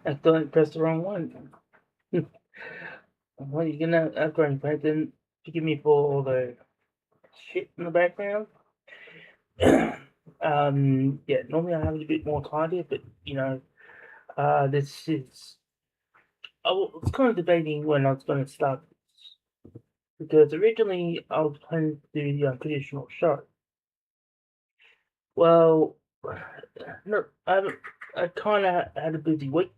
accidentally pressed the wrong one. Well, you're gonna upgrade, right? Then forgive me for all the shit in the background. Yeah, normally I have it a bit more tidy, but this is. I was kind of debating when I was going to start this because originally I was planning to do the traditional show. Well, no, I kind of had a busy week.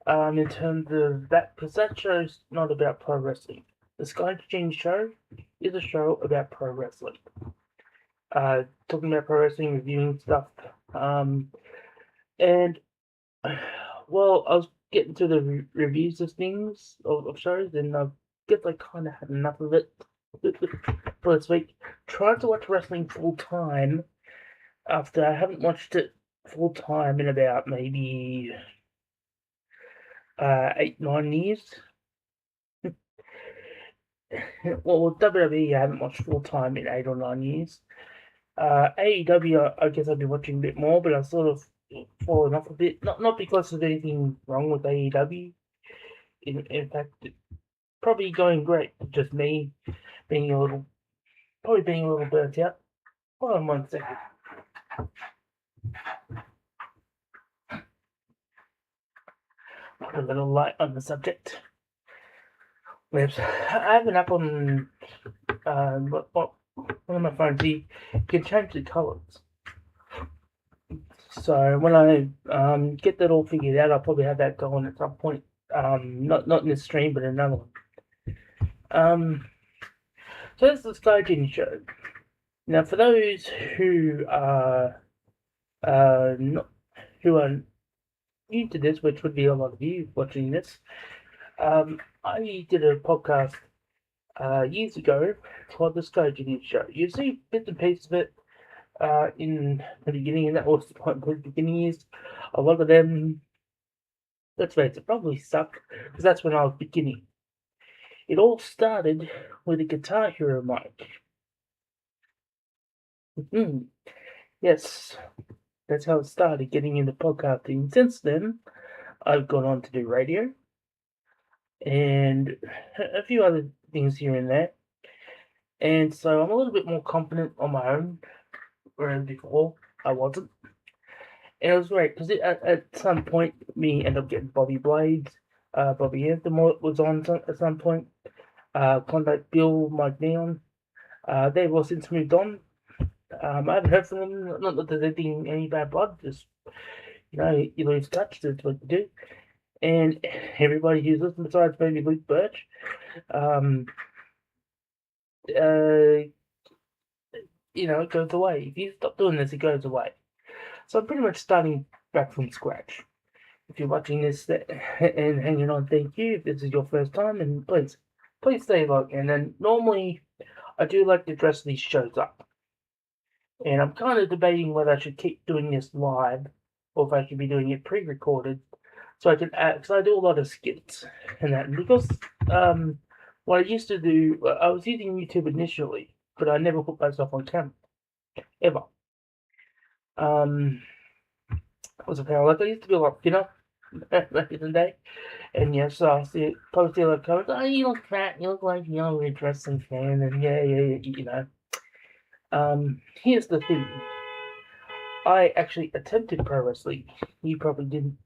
In terms of that, because that show's not about pro wrestling. The Sky Genie Show is a show about pro wrestling. Talking about pro wrestling, reviewing stuff. Um, and well, I was getting to the reviews of things of shows, and I guess I kind of had enough of it for this week. Tried to watch wrestling full time after I haven't watched it full time in about maybe 8, 9 years. Well, with WWE, I haven't watched full time in 8 or 9 years. AEW, I guess I've been watching a bit more, but I've sort of fallen off a bit. Not because there's anything wrong with AEW. In fact, it's probably going great. Just me being a little, probably being a little burnt out. Hold on 1 second. Put a little light on the subject. I have an app on one of my phones. You can change the colours. So when I get that all figured out, I'll probably have that going at some point. Not in this stream, but another one. So this is the Sky Genie Show. Now, for those who are not who are new to this, which would be a lot of you watching this, I did a podcast years ago called the Sky Genie Show. You see bits and pieces of it in the beginning, and that was the point. The beginning is a lot of them. Let's face it, probably sucked because that's when I was beginning. It all started with a Guitar Hero mic. Yes, that's how it started getting into podcasting. Since then, I've gone on to do radio and a few other things here and there. And so I'm a little bit more confident on my own, whereas before I wasn't. And it was great because at some point, me ended up getting Bobby Blades. Bobby Anthem was on at some point. Contact Bill, Mike Neon. They've all since moved on. I haven't heard from them. Not that there's anything, any bad blood. Just you lose touch. That's what you do. And everybody who's listened, besides maybe Luke Birch, it goes away. If you stop doing this, it goes away. So I'm pretty much starting back from scratch. If you're watching this and hanging on, thank you. If this is your first time, and please stay long. And then normally, I do like to dress these shows up. And I'm kind of debating whether I should keep doing this live or if I should be doing it pre-recorded, so I can add. Because I do a lot of skits and that. And because what I used to do, I was using YouTube initially, but I never put myself on camera ever. Was a kind like I used to be a lot thinner back in the day, and yes, so I probably see a lot of comments. Oh, you look fat. You look like you're a wrestling fan, and yeah. Here's the thing. I actually attempted pro wrestling. You probably didn't.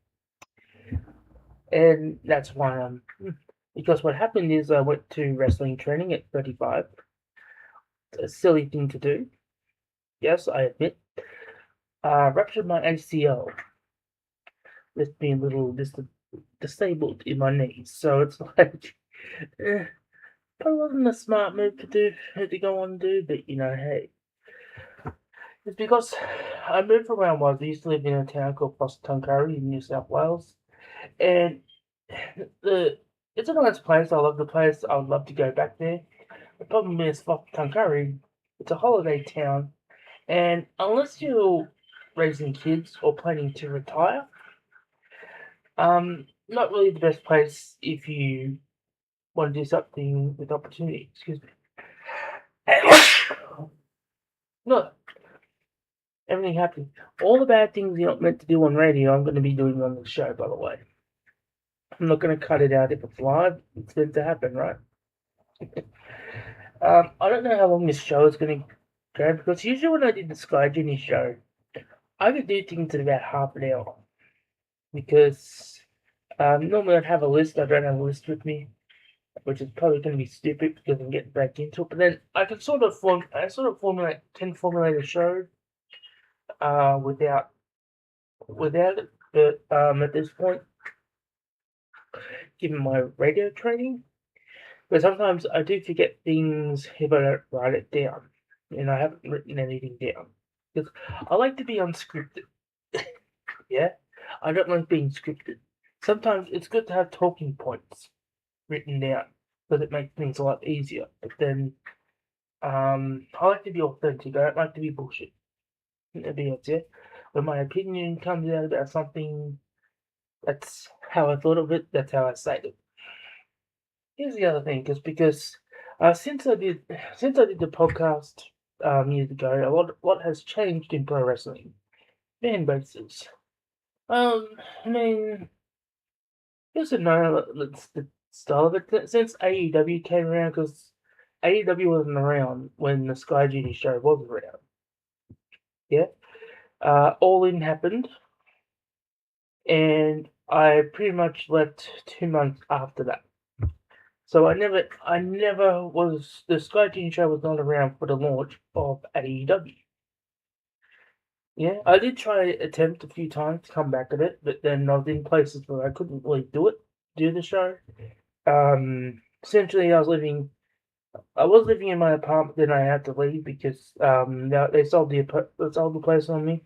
And that's why because what happened is I went to wrestling training at 35. It's a silly thing to do. Yes, I admit. Ruptured my ACL. Left me a little disabled in my knees. So it's like, probably wasn't a smart move to go on and do, but hey. It's because I moved around while I used to live in a town called Tuncurry in New South Wales. And it's a nice place. I love the place. I would love to go back there. The problem is, Tuncurry, it's a holiday town. And unless you're raising kids or planning to retire, not really the best place if you want to do something with opportunity. Excuse me. No, Everything happening. All the bad things you're not meant to do on radio, I'm going to be doing on the show, by the way. I'm not going to cut it out if it's live. It's meant to happen, right? I don't know how long this show is going to go, because usually when I did the Sky Genie Show, I could do things in about half an hour. Because normally I'd have a list. I don't have a list with me, which is probably going to be stupid because I'm getting back into it. But then I can can formulate a show without it. But at this point, given my radio training, but sometimes I do forget things if I don't write it down, and I haven't written anything down because I like to be unscripted. Yeah, I don't like being scripted. Sometimes it's good to have talking points written down because it makes things a lot easier. But then I like to be authentic. I don't like to be bullshit. That's it. When my opinion comes out about something, that's how I thought of it. That's how I say it. Here's the other thing, because since I did the podcast years ago, a lot has changed in pro wrestling fan bases. I mean, yes and no. It's the style of it since AEW came around, because AEW wasn't around when the Sky Genie Show was around. Yeah, All In happened, and I pretty much left 2 months after that. So I never was, the Sky Genie Show was not around for the launch of AEW. Yeah, I did attempt a few times to come back at it, but then I was in places where I couldn't really do the show. Essentially, I was living in my apartment, then I had to leave because they sold the place on me,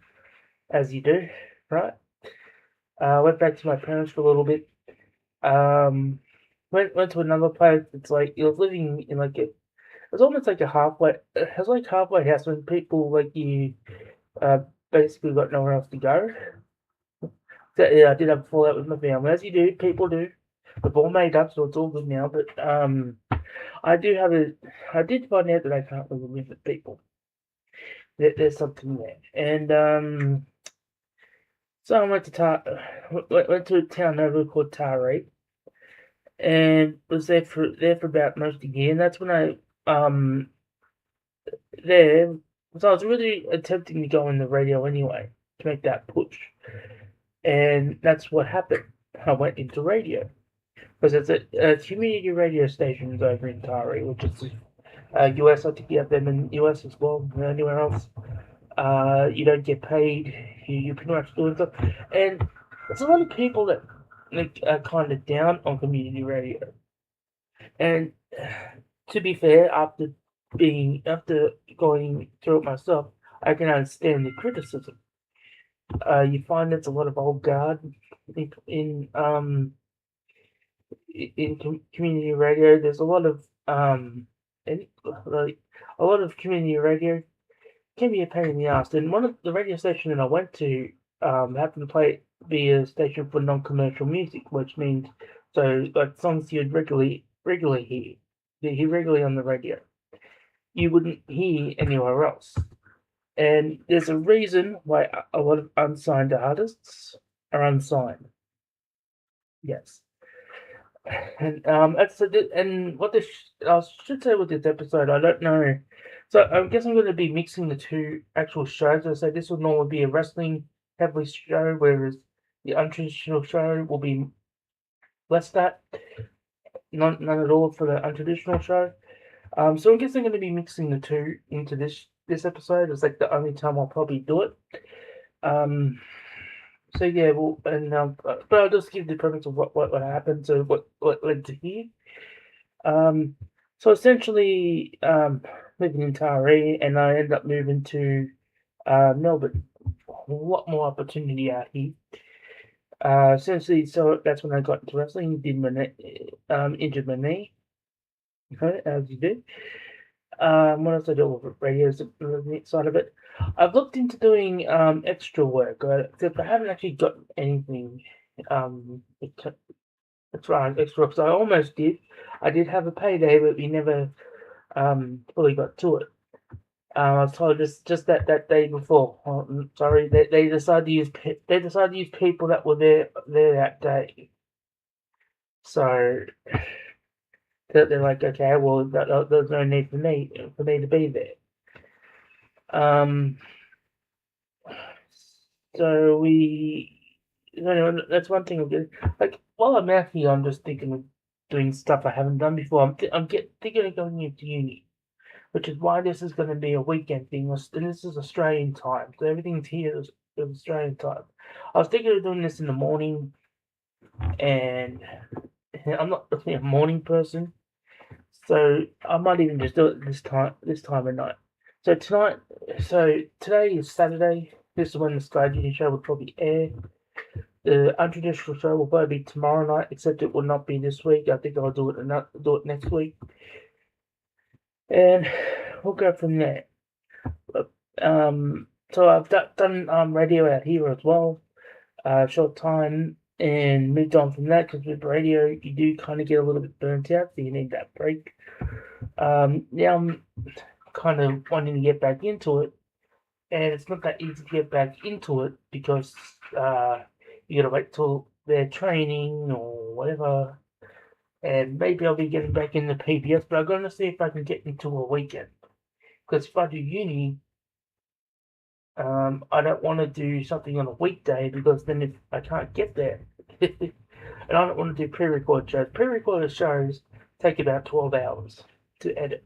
as you do, right? Went back to my parents for a little bit. Went to another place. It's like it was living in like it was almost like a halfway. It was like halfway house when people like you basically got nowhere else to go. So, yeah, I did have a fallout with my family, as you do. People do. We've all made up, so it's all good now. But I did find out that I can't really live with people. There's something there, and so I went to a town over called Taree, and was there for about most a year. And that's when I there. So I was really attempting to go on the radio anyway to make that push, and that's what happened. I went into radio because it's a community radio stations over in Taree, which is US. I think you have them in US as well. Anywhere else, you don't get paid. You pretty much doing stuff, and there's a lot of people that are kind of down on community radio. And to be fair, after going through it myself, I can understand the criticism. You find there's a lot of old guard in community radio. There's a lot of like a lot of community radio can be a pain in the ass. And one of the radio station that I went to happened to be a station for non-commercial music, which means so like songs you'd regularly hear. You hear regularly on the radio. You wouldn't hear anywhere else. And there's a reason why a lot of unsigned artists are unsigned. Yes. And what this I should say with this episode, I don't know. So I guess I'm going to be mixing the two actual shows. I say this would normally be a wrestling heavily show, whereas the untraditional show will be less that. None at all for the untraditional show. So I guess I'm going to be mixing the two into this episode. It's like the only time I'll probably do it. So yeah, well, and but I'll just give the premise of what happened, so what led to here. So essentially, living in Taree, and I ended up moving to Melbourne. A lot more opportunity out here. Essentially, so that's when I got into wrestling. Did injured my knee, okay, as you do. What else I do with radio is the side of it. I've looked into doing extra work, except I haven't actually got anything extra because I almost did. I did have a payday, but we never fully got to it. I was told just that day before. Sorry, they decided to use people that were there that day. So they're like, okay, well, there's no need for me to be there. Um, so anyway, that's one thing I'm getting. Like while I'm out here, I'm just thinking of doing stuff I haven't done before. I'm thinking of going into uni, which is why this is going to be a weekend thing. And this is Australian time, so everything's here is Australian time. I was thinking of doing this in the morning, and I'm not really a morning person, so I might even just do it this time of night. So today is Saturday. This is when the Sky Genie Show will probably air. The untraditional show will probably be tomorrow night, except it will not be this week. I think I'll do it next week, and we'll go from there. So I've done radio out here as well, short time, and moved on from that because with radio you do kind of get a little bit burnt out, so you need that break. Now I'm kind of wanting to get back into it, and it's not that easy to get back into it because you gotta wait till their training or whatever, and maybe I'll be getting back into PBS, but I'm gonna see if I can get into a weekend because if I do uni. I don't want to do something on a weekday because then if I can't get there, and I don't want to do pre-recorded shows. Pre-recorded shows take about 12 hours to edit.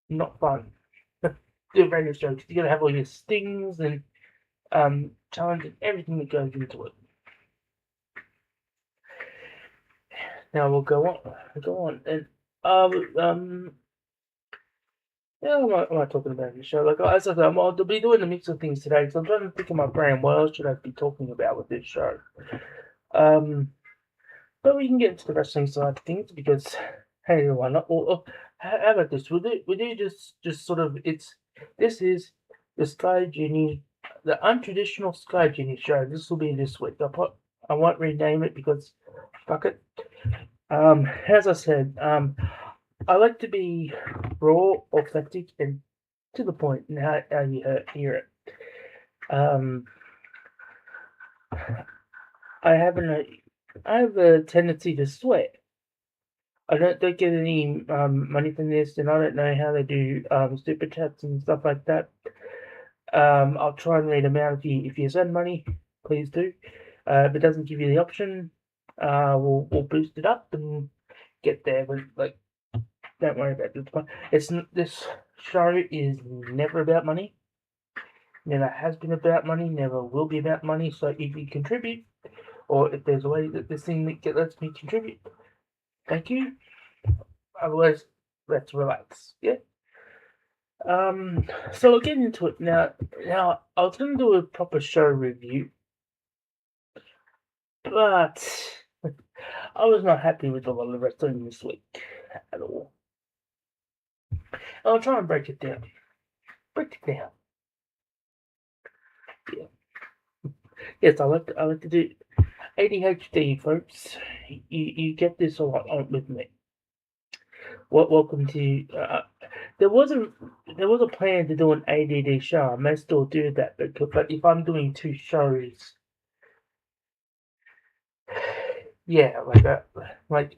Not fun. Do a radio show because you got to have all your stings and challenge and everything that goes into it. Now we'll go on, and yeah, what am I talking about in the show? Like as I said, I'll be doing a mix of things today because I'm trying to think of my brain. What else should I be talking about with this show? But we can get into the wrestling side of things because hey, why not? How about this? We do just sort of this is the Sky Genie, the untraditional Sky Genie show. This will be this week. I won't rename it because fuck it. As I said, I like to be raw, authentic, and to the point in how you hear it. I have a tendency to sweat. I don't get any money from this, and I don't know how they do super chats and stuff like that. I'll try and read them out if you send money, please do. If it doesn't give you the option, we'll boost it up and get there. But like, don't worry about this. This show is never about money. Never has been about money. Never will be about money. So if you contribute, or if there's a way that this thing that lets me contribute, thank you. Otherwise, let's relax. Yeah. So we'll get into it now. Now I was going to do a proper show review, but I was not happy with a lot of wrestling this week at all. I'll try and break it down. Yeah. Yes, I like to do ADHD, folks. You get this a lot on with me. Welcome to. There was a plan to do an ADD show. I may still do that, but if I'm doing two shows, yeah, like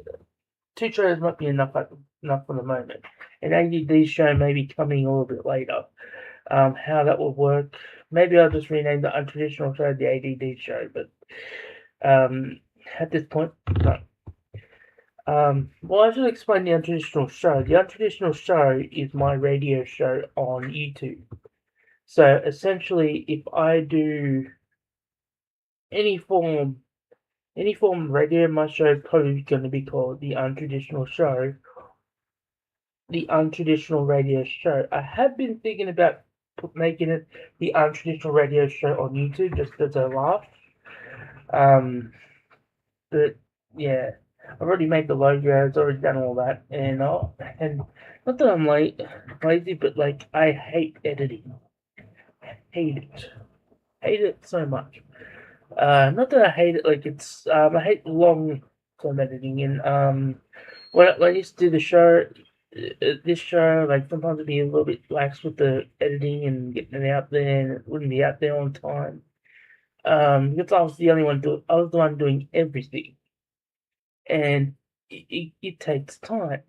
two shows might be enough for the moment. An ADD show may be coming a little bit later. How that will work? Maybe I'll just rename the untraditional show the ADD show, but at this point, no. Well, I should explain the untraditional show. The untraditional show is my radio show on YouTube. So essentially, if I do any form of radio, my show is probably going to be called the untraditional show. The untraditional radio show. I have been thinking about making it the untraditional radio show on YouTube just as a laugh. But yeah, I've already made the logo. I've already done all that, and not that I'm lazy, but like I hate editing. Hate it so much. Not that I hate it. Like it's I hate long term editing, and when I used to do the show, this show, like sometimes it'd be a little bit lax with the editing and getting it out there, and it wouldn't be out there on time. Because I was the only one I was the one doing everything, and it takes time.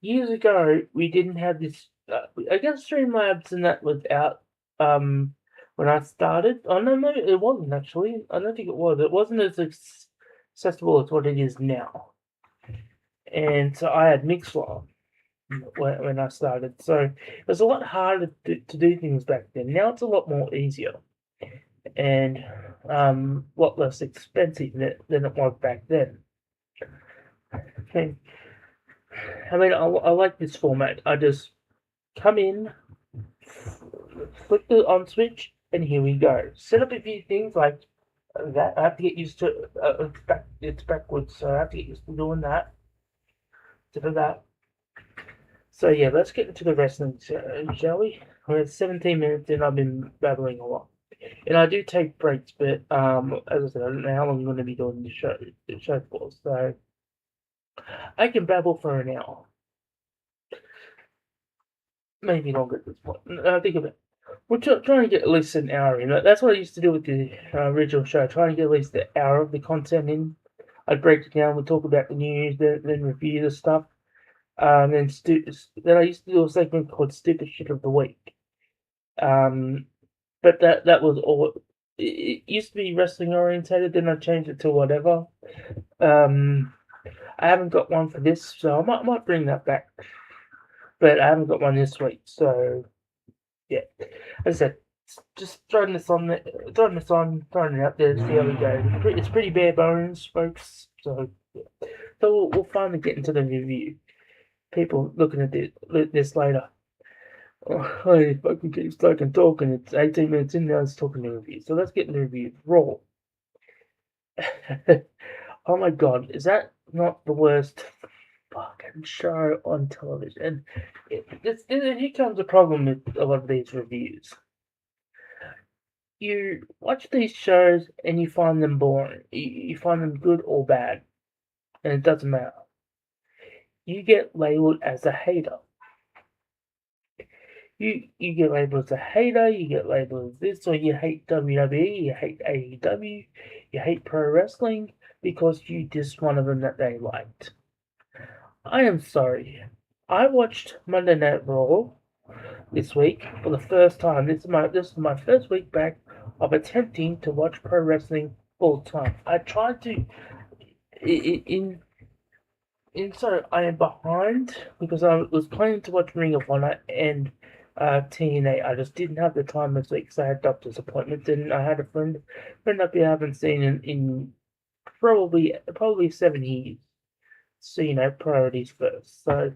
Years ago, we didn't have this. I guess Streamlabs and that was out when I started. Oh no, no, it wasn't actually. I don't think it was. It wasn't as accessible as what it is now. And so I had Mixler when I started. So it was a lot harder to do things back then. Now it's a lot more easier and a lot less expensive than it was back then. Okay. I mean, I like this format. I just come in, flick the on switch, and here we go. Set up a few things like that. I have to get used to it's backwards, so I have to get used to doing that. To that. So yeah, let's get into the wrestling, shall we? We're at 17 minutes and I've been babbling a lot. And I do take breaks, but as I said, I don't know how long I'm going to be doing the show for, so I can babble for an hour. Maybe longer at this point. Think of it. We're trying to get at least an hour in. That's what I used to do with the original show, trying to get at least an hour of the content in. I'd break it down, we'd talk about the news, then review the stuff. Then I used to do a segment called Stupid Shit of the Week. But that was all. It used to be wrestling orientated, then I changed it to whatever. I haven't got one for this, so I might bring that back. But I haven't got one this week, so yeah. As I said, just throwing this on, throwing it out there to see how we go. It's pretty bare bones, folks. So yeah. So we'll finally get into the review. People looking at this later. Oh, I fucking keep stuck and talking. It's 18 minutes in now. It's talking the review. So let's get in the review. Raw. Oh my god, is that not the worst fucking show on television? Here comes the problem with a lot of these reviews. You watch these shows and you find them boring. You find them good or bad, and it doesn't matter. You get labeled as a hater. You get labeled as a hater, you get labeled as this, or you hate WWE, you hate AEW, you hate pro wrestling because you dissed one of them that they liked. I am sorry. I watched Monday Night Raw this week for the first time. This is my first week back of attempting to watch pro wrestling full time. I tried to so I am behind because I was planning to watch Ring of Honor and TNA. I just didn't have the time this week because I had doctor's appointments and I had a friend up here I haven't seen in probably 7 years. So priorities first. So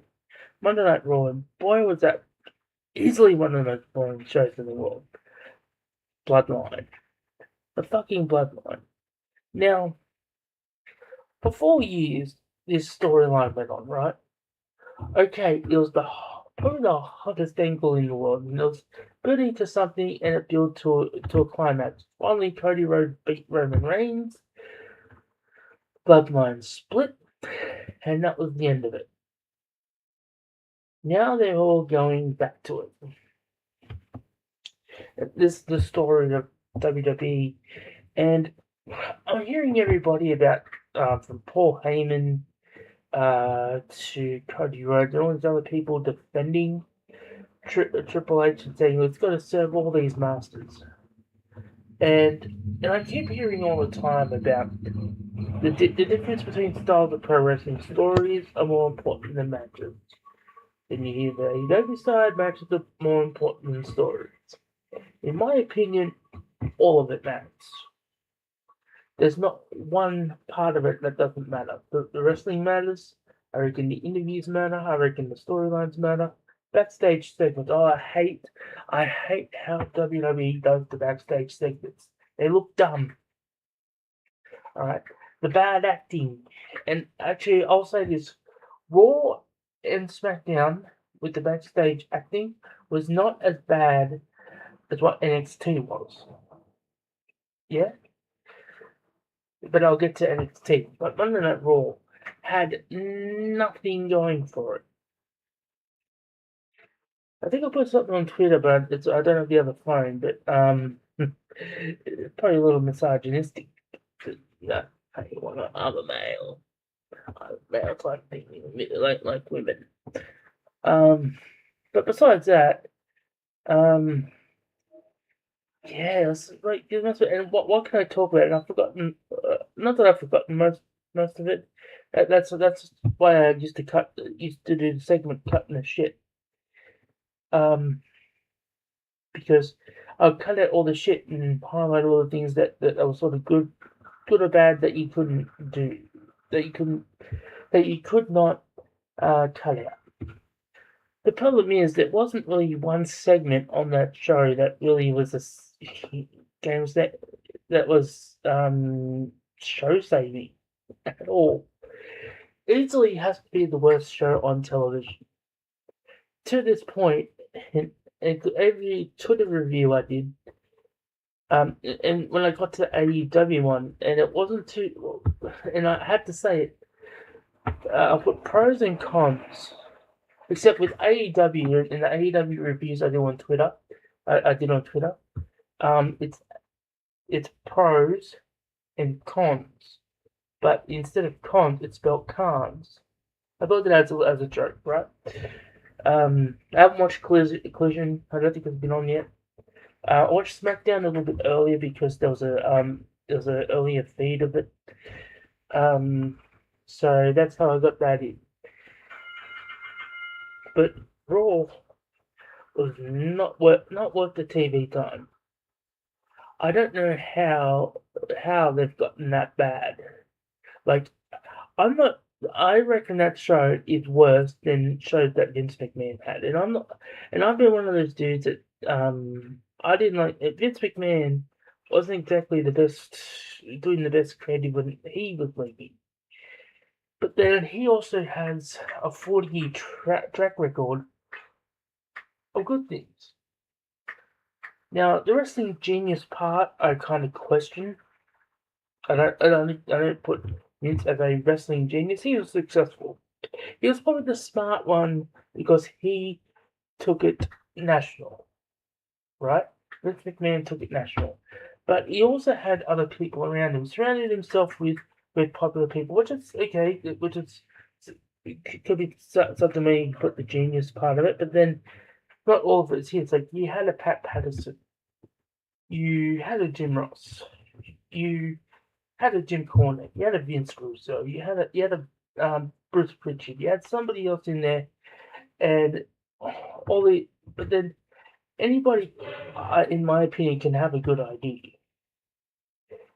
Monday Night Raw, and boy was that easily one of the most boring shows in the world. Bloodline. The fucking Bloodline. Now, for 4 years, this storyline went on, right? Okay, it was probably the hottest angle in the world, and it was building to something, and it built to a climax. Finally, Cody Rhodes beat Roman Reigns. Bloodline split, and that was the end of it. Now they're all going back to it. This is the story of WWE, and I'm hearing everybody about from Paul Heyman to Cody Rhodes and all these other people defending Triple H and saying it's got to serve all these masters. And I keep hearing all the time about the difference between styles of pro wrestling. Stories are more important than matches. Then you hear the AEW side, matches are more important than stories. In my opinion, all of it matters. There's not one part of it that doesn't matter. The wrestling matters. I reckon the interviews matter. I reckon the storylines matter. Backstage segments. Oh, I hate how WWE does the backstage segments. They look dumb. Alright? The bad acting. And actually, I'll say this. Raw and SmackDown with the backstage acting was not as bad as what NXT was. Yeah? But I'll get to NXT. But Monday Night Raw had nothing going for it. I think I put something on Twitter, but I don't have the other phone, but probably a little misogynistic. Yeah, hey, I'm a male. Males like things, like women. But besides that, yeah, it's like and what can I talk about? And I've forgotten. Not that I've forgotten most of it. That's why I used to do the segment cutting the shit. Because I'll cut out all the shit and highlight all the things that were sort of good or bad that you couldn't do, that you could not cut out. The problem is there wasn't really one segment on that show that really was games that was show saving at all. Easily has to be the worst show on television. To this point, in every Twitter review I did, and when I got to the AEW one, and it wasn't too, and I had to say it, I've got pros and cons. Except with AEW and the AEW reviews I do on Twitter, I did on Twitter. It's pros and cons, but instead of cons, it's spelled cons. I thought that as a joke, right? I haven't watched Collision. I don't think it's been on yet. I watched SmackDown a little bit earlier because there was an earlier feed of it. So that's how I got that in. But Raw was not worth the TV time. I don't know how they've gotten that bad. Like, I reckon that show is worse than shows that Vince McMahon had, and I've been one of those dudes that I didn't like. Vince McMahon wasn't exactly doing the best creative when he was leaving. But then he also has a 40-year track record of good things. Now, the wrestling genius part, I kind of question. I don't put Vince as a wrestling genius. He was successful. He was probably the smart one because he took it national, right? Vince McMahon took it national, but he also had other people around him. Surrounded himself with popular people, which is okay. Which is could be something where you put the genius part of it, but then not all of it's here. It's like you had a Pat Patterson, you had a Jim Ross, you had a Jim Cornette, you had a Vince Russo, you had a Bruce Pritchard, you had somebody else in there, and but then anybody, in my opinion, can have a good idea.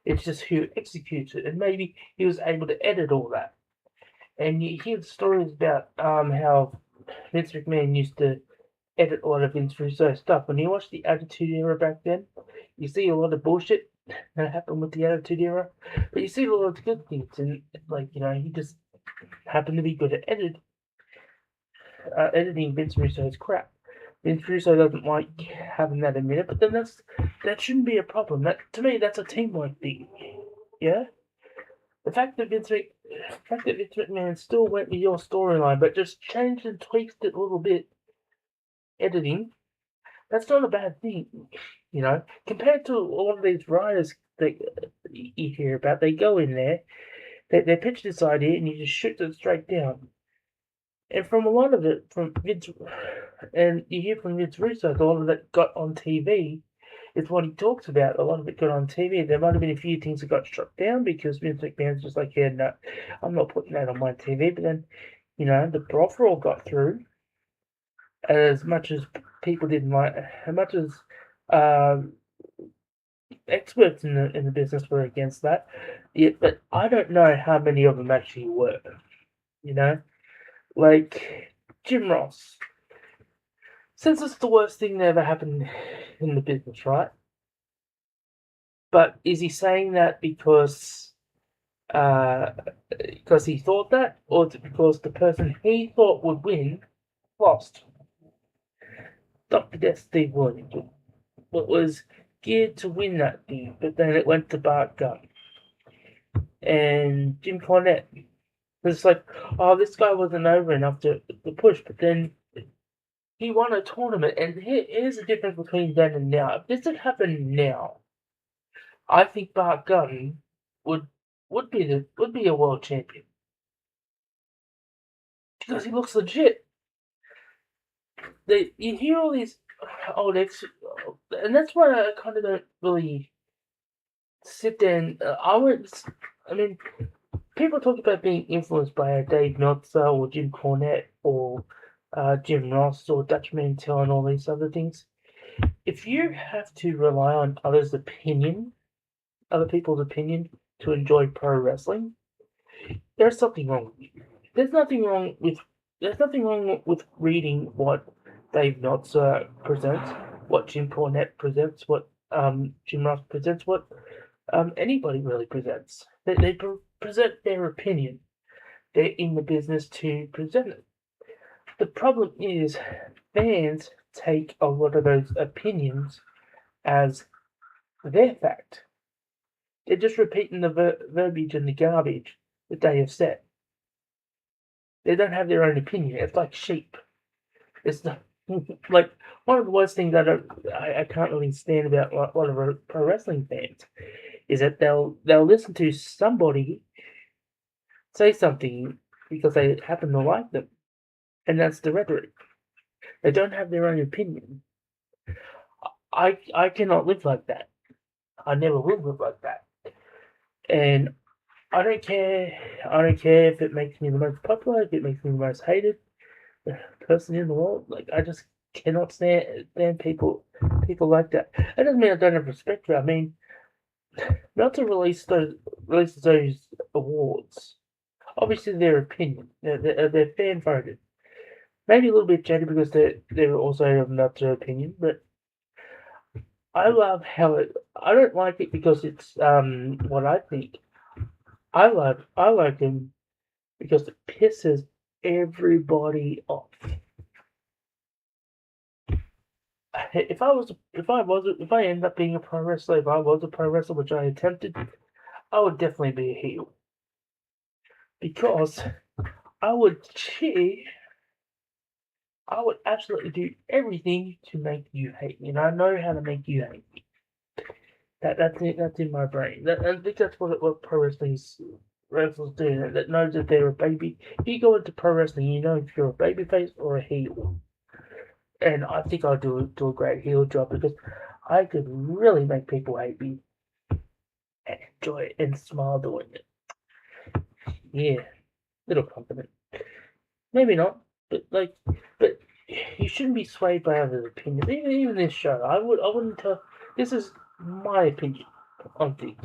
It's just who executes it, and maybe he was able to edit all that. And you hear the stories about how Vince McMahon used to edit a lot of Vince Russo stuff. When you watch the Attitude Era back then, you see a lot of bullshit that happened with the Attitude Era, but you see a lot of good things, and he just happened to be good at editing Vince Russo's crap. Vince Russo doesn't like having that admitted, but then that shouldn't be a problem. To me, that's a teamwork thing. Yeah? The fact that Vince McMahon still went with your storyline, but just changed and tweaked it a little bit, editing, that's not a bad thing. Compared to a lot of these writers that you hear about, they go in there, they pitch this idea, and you just shoot it straight down. And from a lot of it, from Vince, and you hear from Vince Russo, a lot of it got on TV. It's what he talks about. A lot of it got on TV. There might have been a few things that got shut down because Vince McMahon's just like, yeah, no, I'm not putting that on my TV. But then, the brothel got through. As much as people didn't like, as much as experts in the business were against that, but I don't know how many of them actually were. Like Jim Ross. Since it's the worst thing that ever happened in the business, right? But is he saying that because he thought that, or is it because the person he thought would win lost? Dr. Death Steve Williams was geared to win that thing, but then it went to Bart Gunn. And Jim Cornette It's like, oh, this guy wasn't over enough to push, but then he won a tournament, and here's the difference between then and now. If this had happened now, I think Bart Gunn would would be a world champion because he looks legit. You hear all these old and that's why I kind of don't really sit there and I mean, people talk about being influenced by Dave Meltzer or Jim Cornette or Jim Ross or Dutch Mantel and all these other things. If you have to rely on other people's opinion to enjoy pro wrestling, there's something wrong with you. There's nothing wrong with reading what Dave Meltzer presents, what Jim Cornette presents, what Jim Ross presents, what anybody really presents. They present their opinion. They're in the business to present it. The problem is fans take a lot of those opinions as their fact. They're just repeating the verbiage and the garbage that they have said. They don't have their own opinion. It's like sheep. It's not, like one of the worst things I can't really stand about a lot of pro wrestling fans is that they'll listen to somebody say something because they happen to like them, and that's the rhetoric. They don't have their own opinion. I cannot live like that. I never will live like that. And I don't care. I don't care if it makes me the most popular, if it makes me the most hated person in the world. Like I just cannot stand people like that. That doesn't mean I don't have respect for it. I mean, not to release those awards. Obviously, their opinion. They're fan voted. Maybe a little bit jaded because they're also of not their opinion, but I love how it. I don't like it because it's what I think. I like him because it pisses everybody off. If I end up being a pro wrestler, if I was a pro wrestler, which I attempted, I would definitely be a heel. Because I would cheer, I would absolutely do everything to make you hate me, and I know how to make you hate me. That's in my brain. I think that's what pro wrestlers do. That knows that they're a baby. If you go into pro wrestling, you know if you're a baby face or a heel. And I think I'll do a great heel job because I could really make people hate me and enjoy it and smile doing it. Yeah, little compliment. Maybe not, but you shouldn't be swayed by others' opinions. Even this show, I wouldn't tell. This is my opinion on things.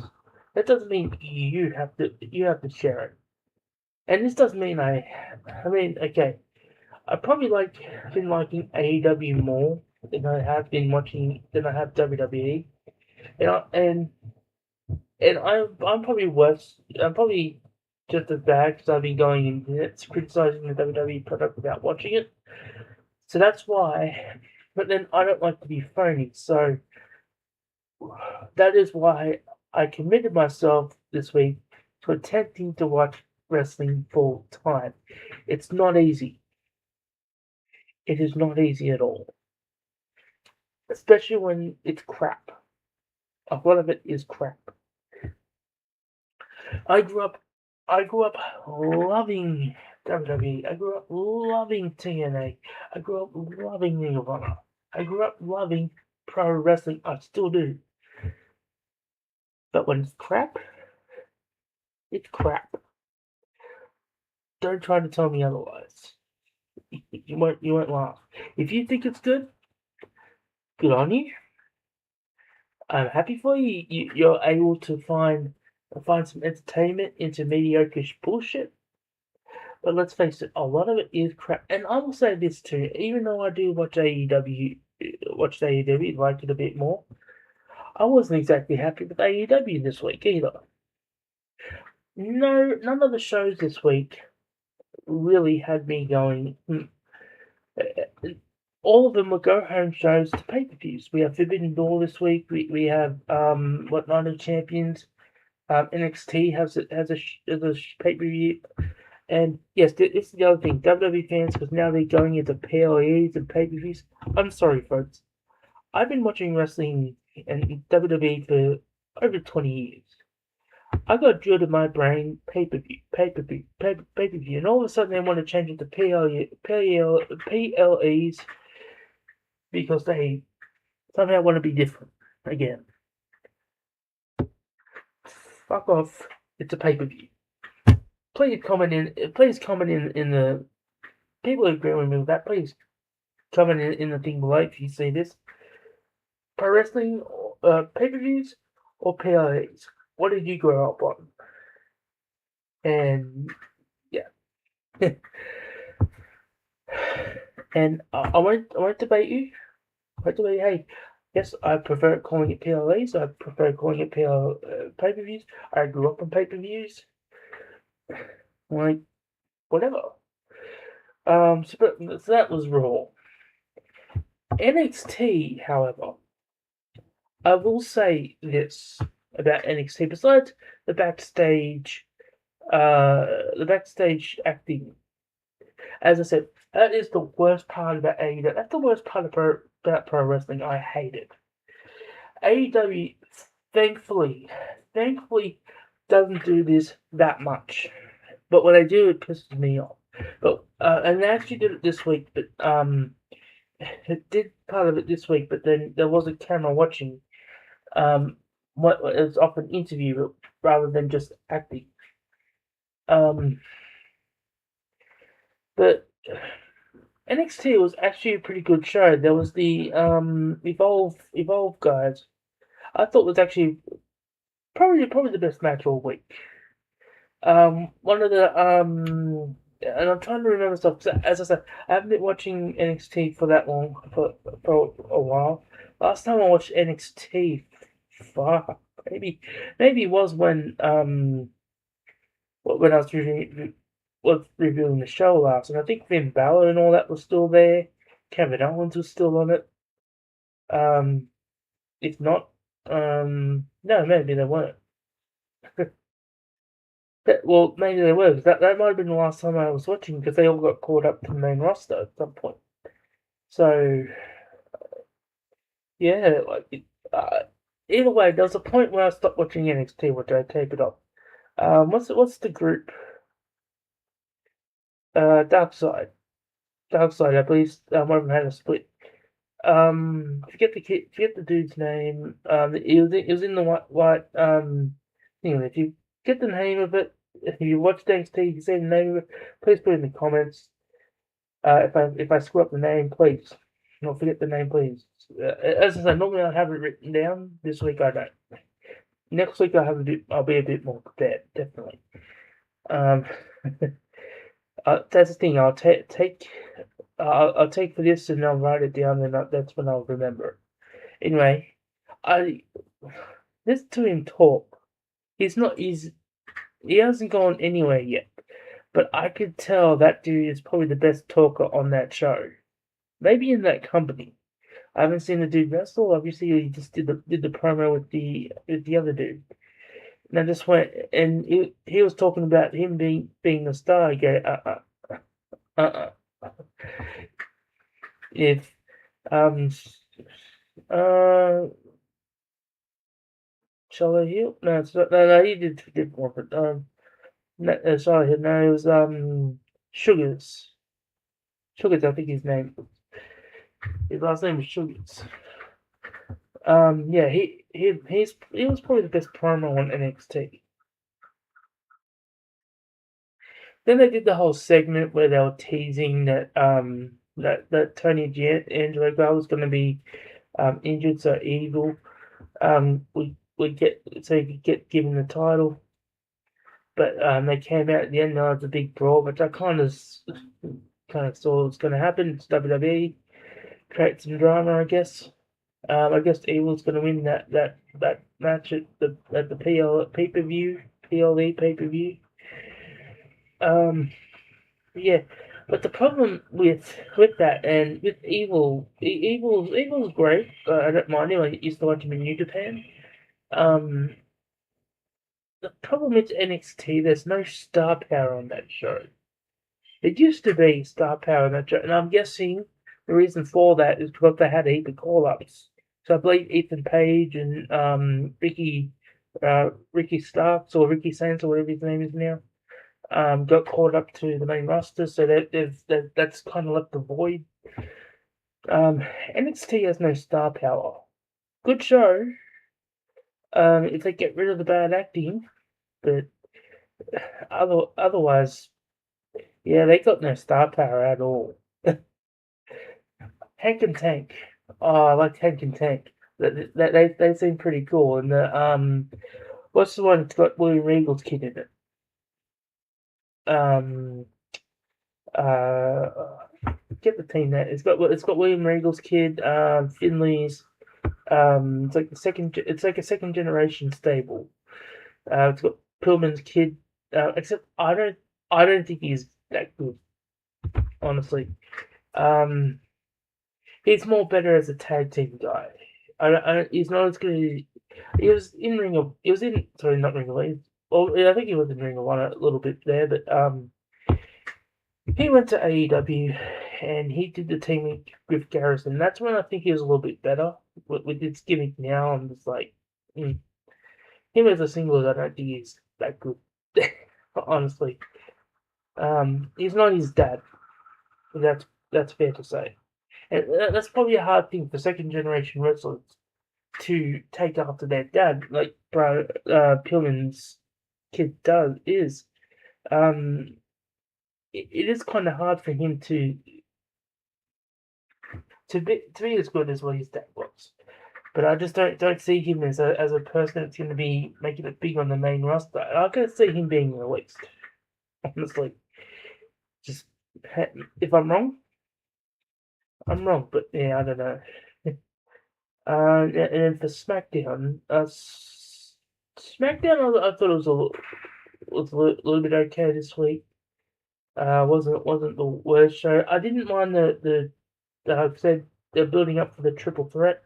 That doesn't mean you have to share it. And this doesn't mean I mean, okay, I probably been liking AEW more than I have been watching than I have WWE. And I'm probably worse. I'm probably just as bad because I've been going in criticizing the WWE product without watching it. So that's why. But then I don't like to be phony. So that is why I committed myself this week to attempting to watch wrestling full time. It's not easy. It is not easy at all. Especially when it's crap. A lot of it is crap. I grew up loving WWE. I grew up loving TNA. I grew up loving Ring of Honor. I grew up loving pro wrestling. I still do. But when it's crap, it's crap. Don't try to tell me otherwise. You won't laugh. If you think it's good on you. I'm happy for you. You're able to find some entertainment into mediocre bullshit. But let's face it, a lot of it is crap. And I will say this too, even though I do watch AEW, like it a bit more, I wasn't exactly happy with AEW this week either. No, none of the shows this week really had me going. All of them were go home shows to pay per views. We have Forbidden Door this week. We have Night of Champions. NXT has a pay per view. And yes, this is the other thing. WWE fans, because now they're going into PLEs and pay-per-views. I'm sorry, folks. I've been watching wrestling and WWE for over 20 years. I got drilled in my brain pay-per-view, and all of a sudden they want to change it to PLEs because they somehow want to be different again. Fuck off. It's a pay-per-view. Please comment in the people who agree with me with that, please comment in the thing below if you see this. Pro wrestling, pay-per-views, or PLEs? What did you grow up on? And yeah, and I won't debate you. Hey, yes, I prefer calling it PLEs. I prefer calling it pay-per-views. I grew up on pay-per-views. Like whatever. So that was Raw. NXT, however, I will say this about NXT. Besides the backstage acting, as I said, that is the worst part about AEW. That's the worst part about pro wrestling. I hate it. AEW, thankfully, doesn't do this that much. But when they do, it pisses me off. But and they actually did it this week. But it did part of it this week. But then there was a camera watching. What it's often an interview rather than just acting. But NXT was actually a pretty good show. There was the Evolve guys. I thought was actually probably the best match all week. One of the and I'm trying to remember stuff. As I said, I haven't been watching NXT for that long for a while. Last time I watched NXT, fuck, maybe it was when I was reviewing the show last, and I think Finn Balor and all that was still there. Kevin Owens was still on it. If not, no, maybe they weren't. Well, maybe they were. That might have been the last time I was watching because they all got caught up to the main roster at some point. So, yeah, like either way, there was a point where I stopped watching NXT, which I tape it off. What's the group? Dark Side. I believe one of them had a split. Forget the dude's name. It was in the white thing. If you get the name of it, if you watch NXT, you can say the name of it. Please put it in the comments. If I screw up the name, please don't forget the name, please. As I said, normally I have it written down. This week I don't. Next week I'll be a bit more prepared, definitely. That's the thing. I'll take for this and I'll write it down, and that's when I'll remember. Anyway, I listen to him talk. He hasn't gone anywhere yet, but I could tell that dude is probably the best talker on that show. Maybe in that company. I haven't seen the dude wrestle. Obviously, he just did the promo with the other dude. And I just went, and he was talking about him being the star. I go, If Charlotte Hill? No, it's not, no, he did more, but Charlotte Hill. No, it was Sugars. Sugars, I think his name. His last name was Sugars. Yeah, he was probably the best promo on NXT. Then they did the whole segment where they were teasing that that Tony Angelo guy was going to be injured, so Evil would get given the title. But they came out at the end. There was a big brawl, which I kind of saw was going to happen. It's WWE, create some drama, I guess. I guess Evil's going to win that match at the pay-per-view, PLE pay-per-view. Yeah, but the problem with that and with Evil's great. I don't mind him. I used to watch him in New Japan. The problem with NXT, there's no star power on that show. It used to be Star Power in that show, and I'm guessing the reason for that is because they had a heap of call-ups. So I believe Ethan Page and Ricky Starks or Ricky Sands or whatever his name is now, got called up to the main roster, so that's kind of left the void. NXT has no star power. Good show. If they get rid of the bad acting, but otherwise, yeah, they got no star power at all. Hank and Tank. Oh, I like Hank and Tank. They seem pretty cool. And what's the one that's got William Regal's kid in it? Um, get the team that it's got William Regal's kid, Finley's. It's like a second generation stable. It's got Pillman's kid. Except I don't think he's that good, honestly. He's more better as a tag team guy. He's not as good. He was in Ring of. He was in. Sorry, not Ring of Honor. Well, I think he was in Ring of Honor a little bit there, but he went to AEW and he did the team with Griff Garrison. That's when I think he was a little bit better with his gimmick. Now I'm just like, him as a singles. I don't think he's that good, honestly. He's not his dad. That's fair to say. And that's probably a hard thing for second generation wrestlers to take after their dad, like Pillman's kid is. It is kind of hard for him to be as good as what his dad was. But I just don't see him as a person that's going to be making it big on the main roster. I can see him being released. Honestly, just if I'm wrong, I'm wrong. But yeah, I don't know. And then for SmackDown, SmackDown, I thought it was a little bit okay this week. Wasn't the worst show. I didn't mind the said they're building up for the triple threat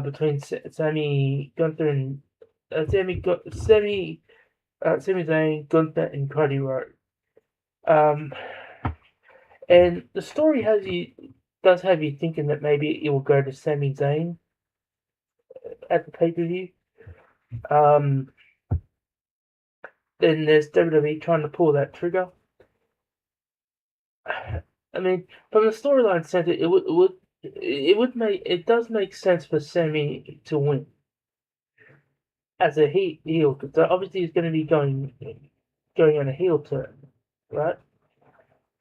between Sami Gunther and Sami Zayn, Gunther, and Cody Rhodes. And the story does have you thinking that maybe it will go to Sami Zayn at the pay-per-view. Then there's WWE trying to pull that trigger. I mean, from the storyline sense, it does make sense for Sami to win as a heel, because obviously he's going to be going on a heel turn, right?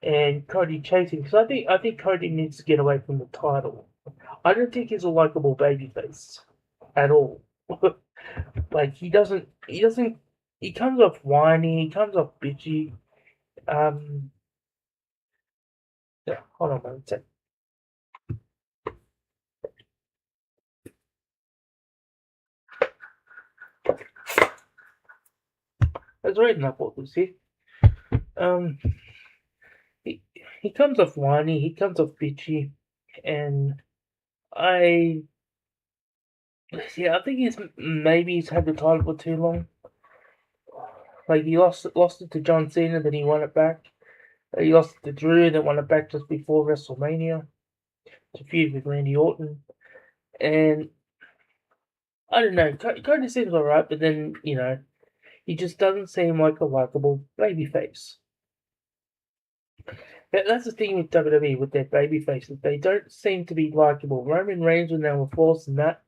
And Cody chasing, because I think Cody needs to get away from the title. I don't think he's a likable babyface at all. Like he comes off whiny, he comes off bitchy. Yeah, hold on one sec. I was reading up what was here. He comes off whiny, he comes off bitchy, and I think he's had the title for too long. Like he lost it to John Cena, then he won it back. He lost it to Drew, then won it back just before WrestleMania to feud with Randy Orton. And I don't know, Cody seems alright, but then he just doesn't seem like a likable babyface. That's the thing with WWE with their babyfaces. They don't seem to be likable. Roman Reigns, when they were forced in that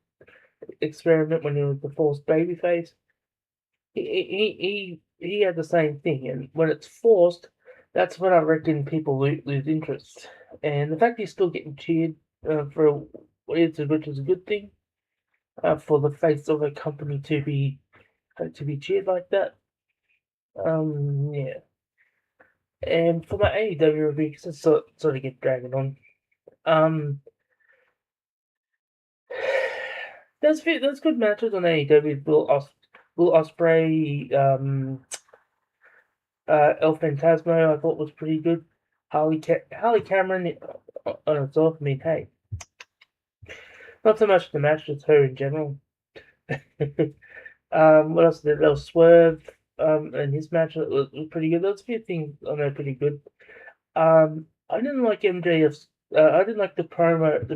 experiment, when he was the forced babyface, he had the same thing. And when it's forced, that's when I reckon people lose interest. And the fact he's still getting cheered for which is a good thing for the face of a company to be cheered like that. Yeah. And for my AEW review, because it's sort of get dragging on. There's good matches on AEW. Will Ospreay, El Phantasmo, I thought was pretty good. Harley Cameron on herself. I mean, hey, not so much the match, just her in general. What else did they? Swerve. and his match was pretty good. There was a few things on there pretty good. I didn't like MJF's. I didn't like the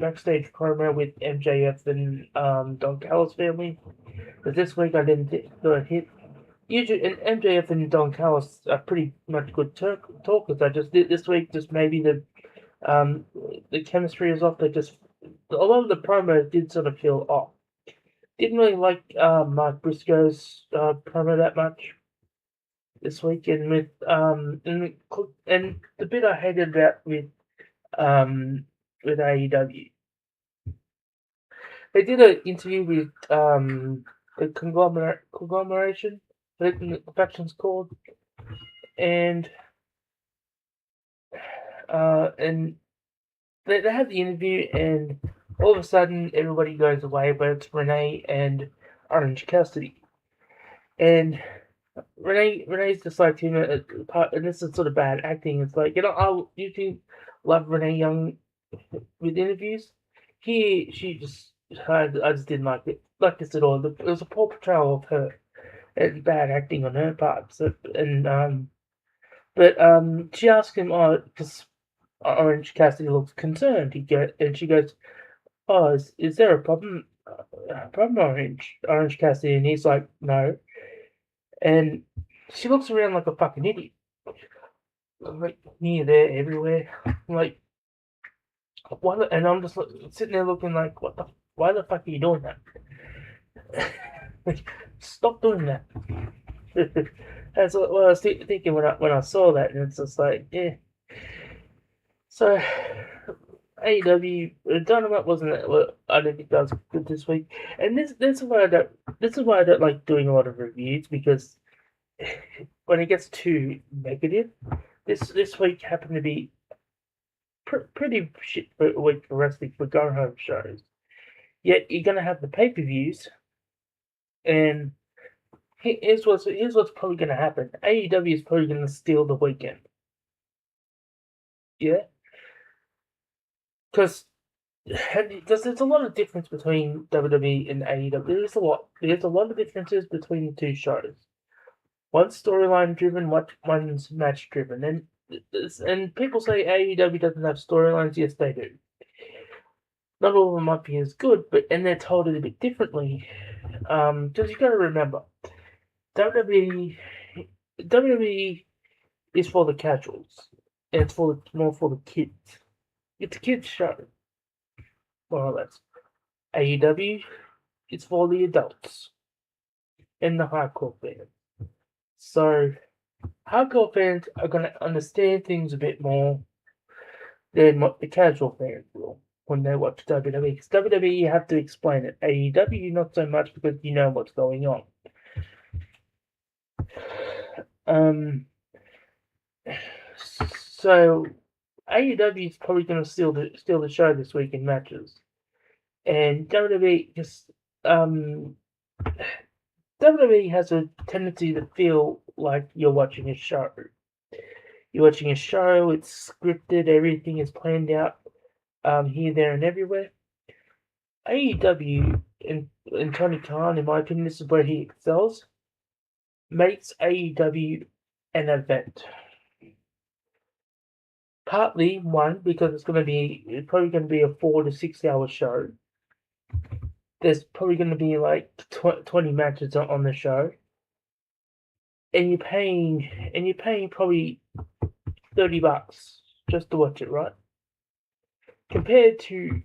backstage promo with MJF and Don Callis family. But this week I didn't hit. Usually, and MJF and Don Callis are pretty much good talkers. I just did this week. Just maybe the chemistry is off. They just a lot of the promos did sort of feel off. Didn't really like Mark Briscoe's promo that much this week, and and the bit I hated about with AEW, they did an interview with the conglomeration, I think the faction's called, and they had the interview, and all of a sudden everybody goes away, but it's Renee and Orange Cassidy, and Renee's just like, you know, and this is sort of bad acting. It's like, you know, I usually love Renee Young with interviews. She just, I just didn't like this at all. It was a poor portrayal of her and bad acting on her part. So, but she asked him, oh, because Orange Cassidy looks concerned. She goes, oh, is there a problem? Orange Cassidy, and he's like, no. And she looks around like a fucking idiot. Like, here, there, everywhere. Like, what? And I'm just sitting there looking like, why the fuck are you doing that? Like, stop doing that. That's what I was thinking when I saw that, and it's just like, yeah. So, AEW Dynamite wasn't that. Well, I don't think that was good this week, and this is why I don't like doing a lot of reviews, because when it gets too negative, this week happened to be pretty shit week for wrestling for go home shows. Yet you're gonna have the pay-per-views, and here's what's probably gonna happen. AEW is probably gonna steal the weekend. Yeah, because there's a lot of difference between WWE and AEW. There's a lot. There's a lot of differences between the two shows. One's storyline driven, one's match driven, and people say AEW doesn't have storylines. Yes, they do. Not all of them might be as good, and they're told it a bit differently. Because you got to remember, WWE is for the casuals, and it's more for the kids. It's a kids show, more or less. AEW is for the adults and the hardcore fans. So, hardcore fans are going to understand things a bit more than what the casual fans will when they watch WWE. Because WWE, you have to explain it. AEW, not so much, because you know what's going on. So AEW is probably going to steal the show this week in matches, and WWE just WWE has a tendency to feel like you're watching a show. You're watching a show. It's scripted. Everything is planned out. Here, there, and everywhere. AEW and Tony Khan, in my opinion, this is where he excels. Makes AEW an event. Partly, one, because it's probably going to be a 4 to 6 hour show. There's probably going to be like 20 matches on the show, and you're paying probably $30 just to watch it, right? Compared to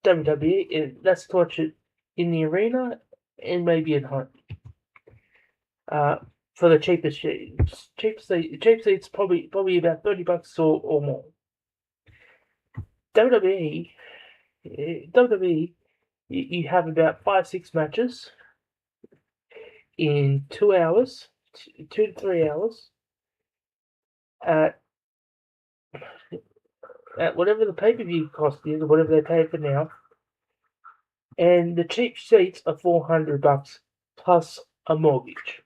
WWE, let's watch it in the arena and maybe at home. For the cheapest seats, cheap seats probably about $30 or more. WWE, you have about 5-6 matches in 2 hours, 2 to 3 hours, at whatever the pay-per-view cost is, or whatever they pay for now, and the cheap seats are $400 plus a mortgage.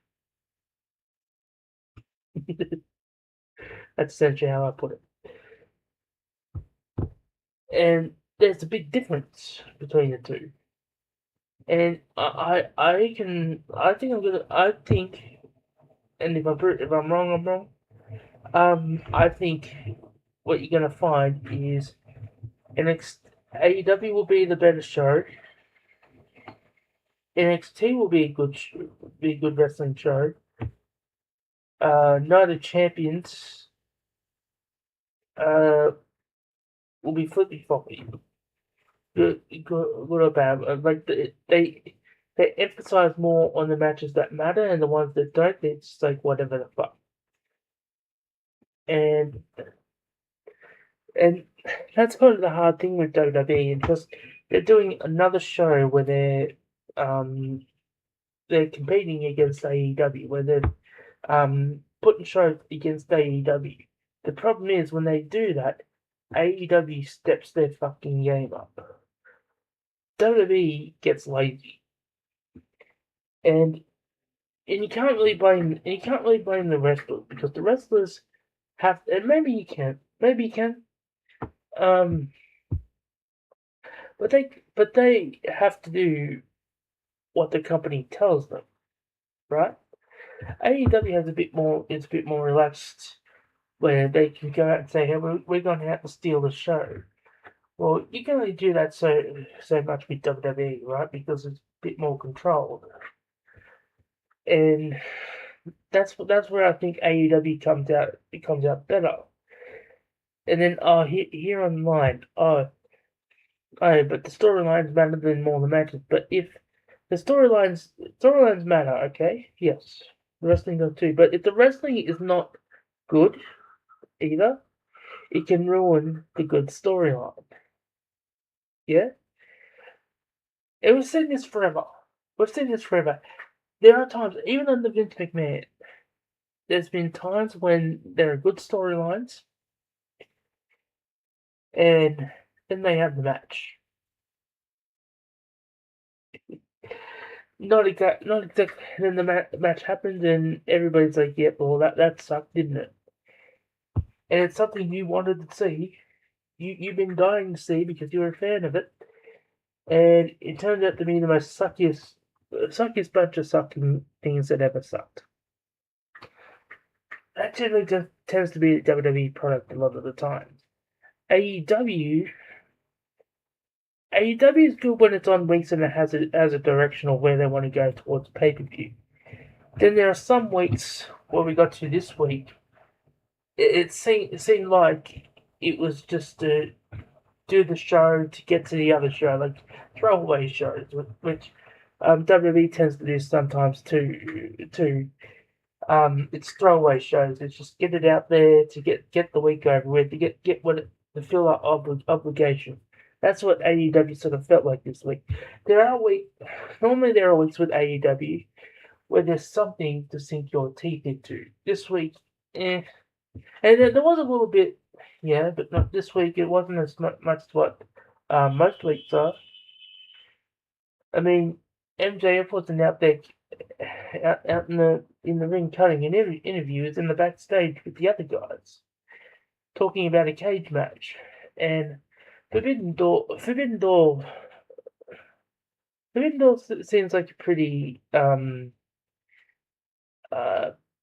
That's essentially how I put it. And there's a big difference between the two. And I think and if I'm wrong, I'm wrong. I think what you're gonna find is AEW will be the better show. NXT will be a good wrestling show. Night of Champions will be flippy floppy. Good or bad. Like they emphasize more on the matches that matter, and the ones that don't, it's just like whatever the fuck. And that's kind of the hard thing with WWE, because they're doing another show where they're competing against AEW, where they're putting shows against AEW. The problem is when they do that, AEW steps their fucking game up. WWE gets lazy, and you can't really blame the wrestlers, because the wrestlers have, and maybe you can, but they have to do what the company tells them, right? AEW has is a bit more relaxed, where they can go out and say, "Hey, we're going to have to steal the show." Well, you can only do that so much with WWE, right? Because it's a bit more controlled, and that's where I think AEW comes out. It comes out better. And then here online, but the storylines matter than more the matches. But if the storylines matter, okay, yes, the wrestling does too. But if the wrestling is not good either, it can ruin the good storyline. Yeah, and we've seen this forever. There are times, even under Vince McMahon, there's been times when there are good storylines, and then they have the match. Not exactly. Then the match happens, and everybody's like, "Yep, well, that sucked, didn't it?" And it's something you wanted to see. You've been dying to see because you're a fan of it, and it turned out to be the most suckiest bunch of sucking things that ever sucked. That generally just tends to be the WWE product a lot of the time. AEW AEW is good when it's on weeks and it has a direction of where they want to go towards pay-per-view. Then there are some weeks where we got to this week. It seemed like it was just to do the show to get to the other show, like throwaway shows, which WWE tends to do sometimes too. It's throwaway shows. It's just get it out there to get the week over with, to get what the fill our obligation. That's what AEW sort of felt like this week. Normally there are weeks with AEW where there's something to sink your teeth into. This week, and there was a little bit, yeah, but not this week. It wasn't as much as what most weeks are. I mean, MJF wasn't out there out in the ring cutting interviews in the backstage with the other guys, talking about a cage match, and Forbidden Door seems like a pretty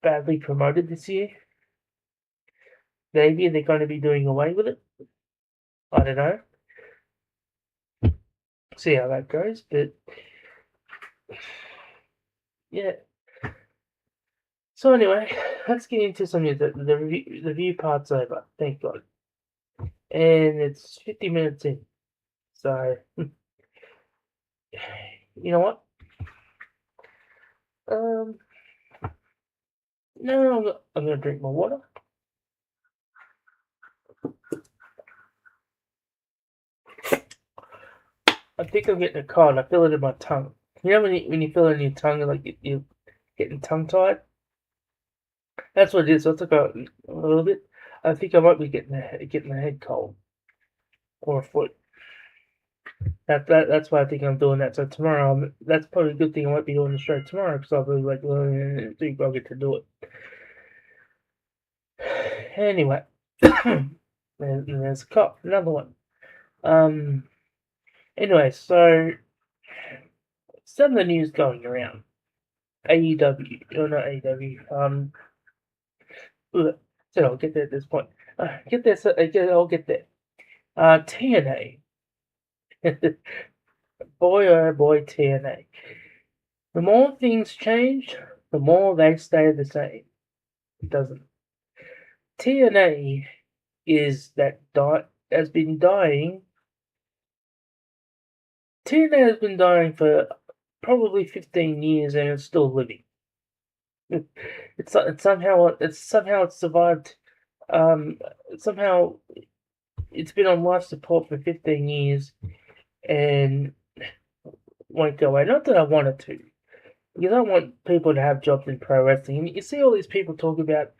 badly promoted this year. Maybe they're going to be doing away with it. I don't know. See how that goes, but yeah. So anyway, let's get into some news. The review part's over, thank God, and it's 50 minutes in. So you know what? No, I'm gonna drink my water. I think I'm getting a cold. I feel it in my tongue. You know when you feel it in your tongue, like you're getting tongue tied. That's what it is. So it's like a little bit. I think I might be getting a head cold or a foot. That's why I think I'm doing that. So tomorrow, that's probably a good thing I won't be doing the show tomorrow, because I'll be like, think I'll get to do it. Anyway, there's a cop, another one. Anyway, so some of the news going around. AEW, or not AEW. So I'll get there at this point. Get there. I'll get there. TNA. Boy, oh boy, TNA. The more things change, the more they stay the same. It doesn't. TNA has been dying. TNA has been dying for probably 15 years and it's still living. It's somehow survived. Somehow it's been on life support for 15 years and won't go away. Not that I want it to, because I want people to have jobs in pro wrestling. And you see all these people talk about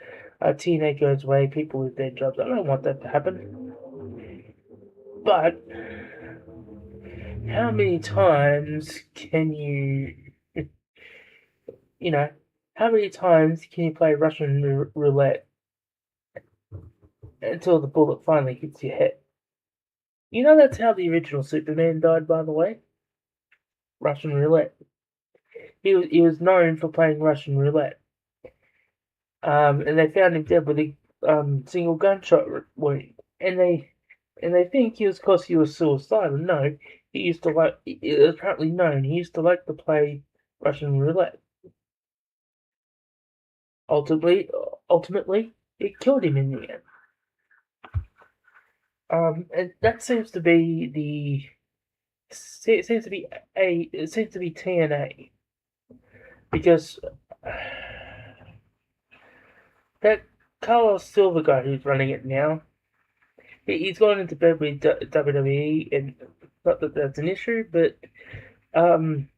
TNA goes away, people with their jobs. I don't want that to happen. But how many times can you, how many times can you play Russian roulette until the bullet finally hits your head? You know that's how the original Superman died, by the way? Russian roulette. He was known for playing Russian roulette. And they found him dead with a single gunshot wound. And they think he was because he was suicidal. No, he used to like. It was apparently known he used to like to play Russian roulette. Ultimately, it killed him in the end. And that seems to be TNA, because that Carlos Silva guy who's running it now, he's gone into bed with WWE, and not that that's an issue, but kind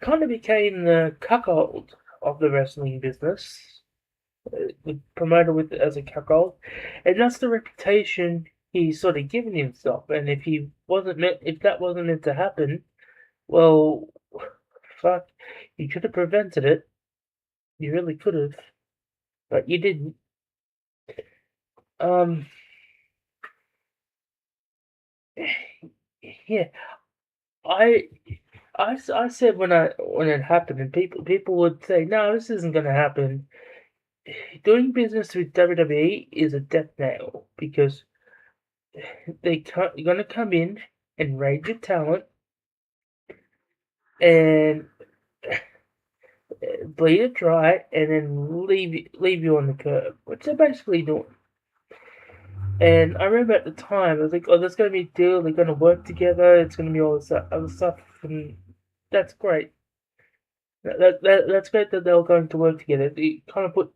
of became the cuckold of the wrestling business, the promoter as a cuckold, and that's the reputation he's sort of given himself. And if that wasn't meant to happen, well, fuck, you could have prevented it. You really could have, but you didn't. Yeah, I said when it happened, and people would say, no, this isn't going to happen. Doing business with WWE is a death nail, because they're going to come in and raid your talent and bleed it dry, and then leave you on the curb, which they're basically doing. And I remember at the time, I was like, oh, there's going to be a deal, they're going to work together, it's going to be all this other stuff, and that's great. That's great that they were going to work together. It kind of put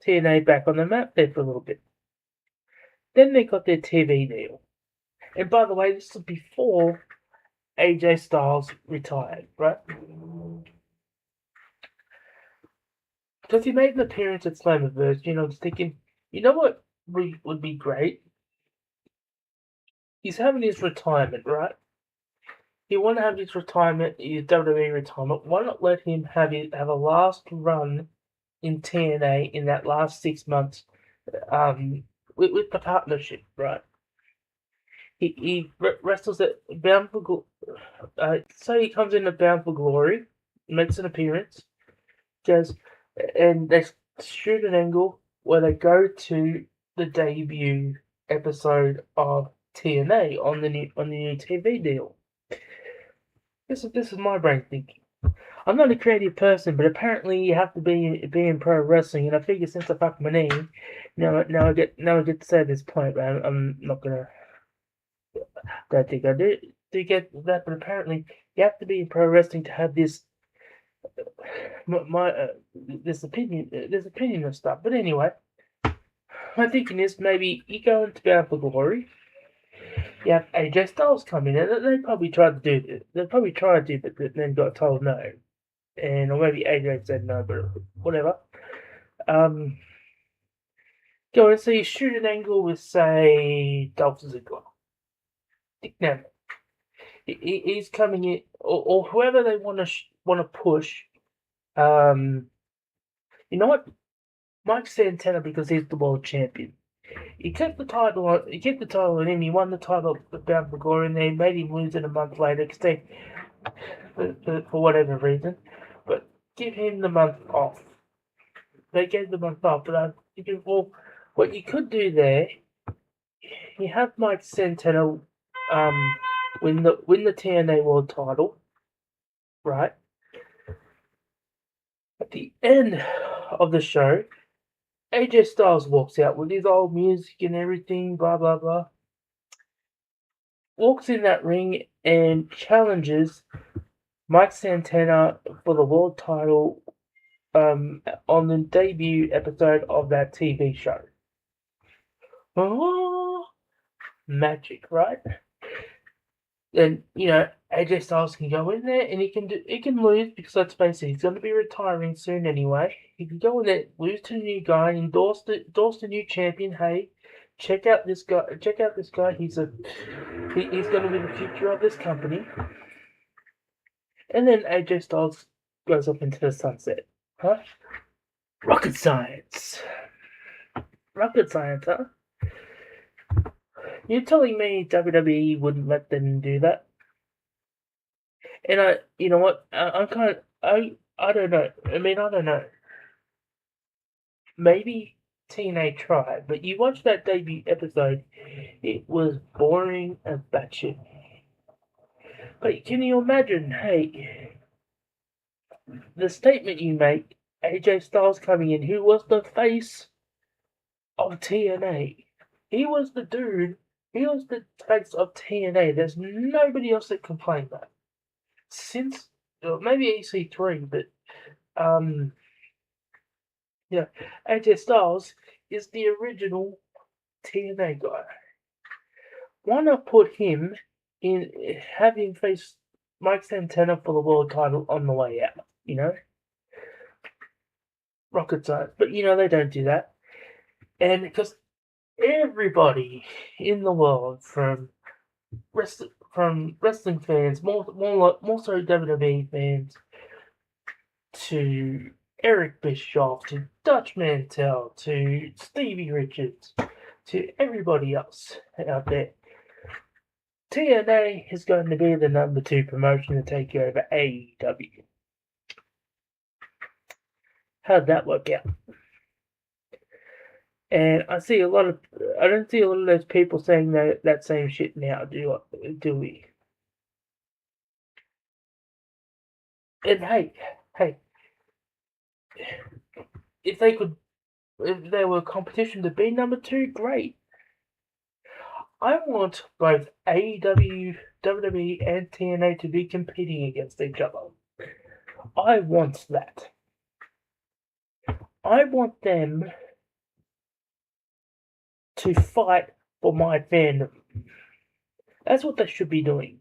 TNA back on the map there for a little bit. Then they got their TV deal. And by the way, this was before AJ Styles retired, right? Because he made an appearance at Slammiversary, I was thinking, you know what would be great? He's having his retirement, right? You want to have his retirement, his WWE retirement. Why not let him have a last run in TNA in that last 6 months, with the partnership, right? He wrestles at Bound for Glory. So he comes in at Bound for Glory, makes an appearance, and they shoot an angle where they go to the debut episode of TNA on the new TV deal. This is my brain thinking. I'm not a creative person, but apparently you have to be in pro wrestling, and I figure since I fucked my knee, now I get to say this point, but I'm not gonna. Don't think I do get that, but apparently you have to be in pro wrestling to have this this opinion of stuff. But anyway, my thinking is maybe you go into Bound for Glory. You have AJ Styles come in, and they probably tried to do it. They probably tried to, but then got told no. Or maybe AJ said no, but whatever. Go and see shoot an angle with, say, Dolph Ziggler, Dick Neville. He's coming in, or whoever they want to push. You know what? Mike Santana, because he's the world champion. He kept the title on. He kept the title on him. He won the title at Bound for Glory, and they made him lose it a month later because for whatever reason. give him the month off. They gave the month off, but I'm thinking, well, what you could do there, you have Mike Santana win the TNA World Title, right? At the end of the show, AJ Styles walks out with his old music and everything, blah blah blah. Walks in that ring and challenges Mike Santana for the world title on the debut episode of that TV show. Oh, magic, right? And AJ Styles can go in there and he can lose, because let's face it, he's going to be retiring soon anyway. He can go in there, lose to the new guy, endorse the new champion. Hey, check out this guy. Check out this guy. He's going to be the future of this company. And then AJ Styles goes up into the sunset. Huh? Rocket science. Rocket science, huh? You're telling me WWE wouldn't let them do that? And you know what? I'm kind of, I don't know. I mean, I don't know. Maybe TNA tried, but you watch that debut episode, it was boring and batshit. But can you imagine, hey, the statement you make, AJ Styles coming in, who was the face of TNA. He was the dude, he was the face of TNA. There's nobody else that can claim that. Since, maybe EC3, but, AJ Styles is the original TNA guy. Why not put him in, have him face Mike Santana for the world title on the way out, Rocket science. But, they don't do that. And because everybody in the world, from wrestling fans, more so WWE fans, to Eric Bischoff, to Dutch Mantel, to Stevie Richards, to everybody else out there, TNA is going to be the number 2 promotion to take over AEW. How'd that work out? And I don't see a lot of those people saying that same shit now, do we? And hey, if there were competition to be number 2, great. I want both AEW, WWE, and TNA to be competing against each other. I want that. I want them to fight for my fandom. That's what they should be doing.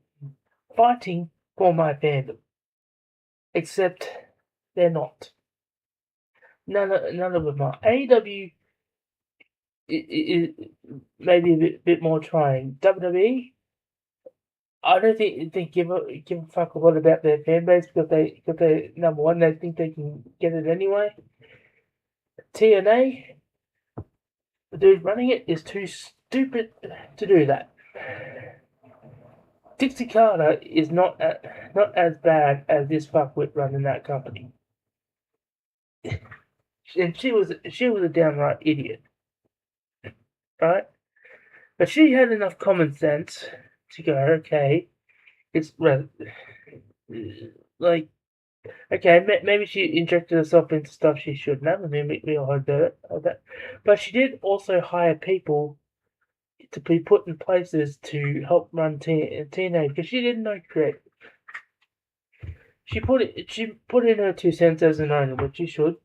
Fighting for my fandom. Except they're not. None of them are. AEW is maybe a bit more trying. WWE, I don't think they give a fuck a lot about their fan base, because they number one, they think they can get it anyway. TNA, the dude running it is too stupid to do that. Dixie Carter is not as bad as this fuckwit running that company. And she was a downright idiot, right? But she had enough common sense to go, okay, it's like, okay, maybe she injected herself into stuff she shouldn't have. I mean, we all heard that. But she did also hire people to be put in places to help run TNA, because she didn't know creative. She put in her 2 cents as an owner, which she should.